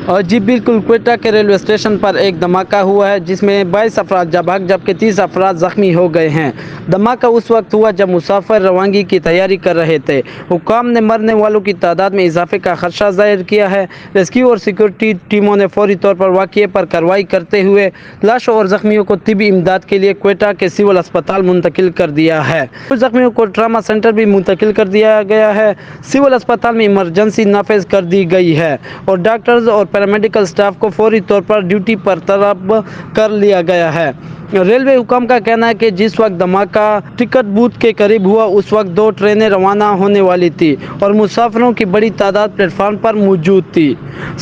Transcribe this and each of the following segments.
اور جی بالکل، کوئٹہ کے ریلوے اسٹیشن پر ایک دھماکہ ہوا ہے جس میں 22 افراد جاں بحق جبکہ 30 افراد زخمی ہو گئے ہیں۔ دھماکہ اس وقت ہوا جب مسافر روانگی کی تیاری کر رہے تھے۔ حکام نے مرنے والوں کی تعداد میں اضافے کا خدشہ ظاہر کیا ہے۔ ریسکیو اور سیکورٹی ٹیموں نے فوری طور پر واقعے پر کارروائی کرتے ہوئے لاشوں اور زخمیوں کو طبی امداد کے لیے کوئٹہ کے سول اسپتال منتقل کر دیا ہے۔ کچھ زخمیوں کو ٹراما سینٹر بھی منتقل کر دیا گیا ہے۔ سول اسپتال میں ایمرجنسی نافذ کر دی گئی ہے اور ڈاکٹرز اور پیرامیڈیکل سٹاف کو فوری طور پر ڈیوٹی پر طلب کر لیا گیا ہے۔ ریلوے حکام کا کہنا ہے کہ جس وقت دھماکہ ٹکٹ بوتھ کے قریب ہوا اس وقت 2 ٹرینیں روانہ ہونے والی تھی اور مسافروں کی بڑی تعداد پلیٹ فارم پر موجود تھی۔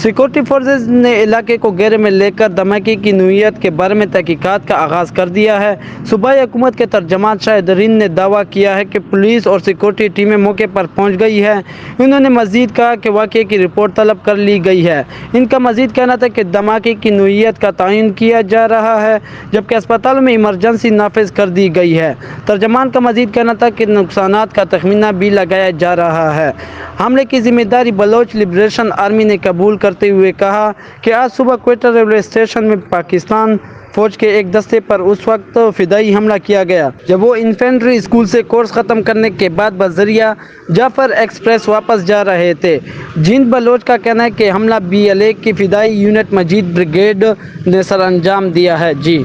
سیکورٹی فورسز نے علاقے کو گھیرے میں لے کر دھماکے کی نوعیت کے بارے میں تحقیقات کا آغاز کر دیا ہے۔ صوبائی حکومت کے ترجمان شاہدرین نے دعویٰ کیا ہے کہ پولیس اور سیکورٹی ٹیمیں موقع پر پہنچ گئی ہیں۔ انہوں نے مزید کہا کہ واقعے کی رپورٹ طلب کر لی گئی ہے۔ ان کا مزید کہنا تھا کہ دھماکے کی نوعیت کا تعین کیا جا رہا ہے جبکہ اسپتالوں میں ایمرجنسی نافذ کر دی گئی ہے۔ ترجمان کا مزید کہنا تھا کہ نقصانات کا تخمینہ بھی لگایا جا رہا ہے۔ حملے کی ذمہ داری بلوچ لبریشن آرمی نے قبول کرتے ہوئے کہا کہ آج صبح کوئٹہ ریلوے اسٹیشن میں پاکستان فوج کے ایک دستے پر اس وقت فدائی حملہ کیا گیا جب وہ انفینٹری اسکول سے کورس ختم کرنے کے بعد بذریعہ جعفر ایکسپریس واپس جا رہے تھے۔ جیند بلوچ کا کہنا ہے کہ حملہ BLA کی فدائی یونٹ مجید بریگیڈ نے سر انجام دیا ہے۔ جی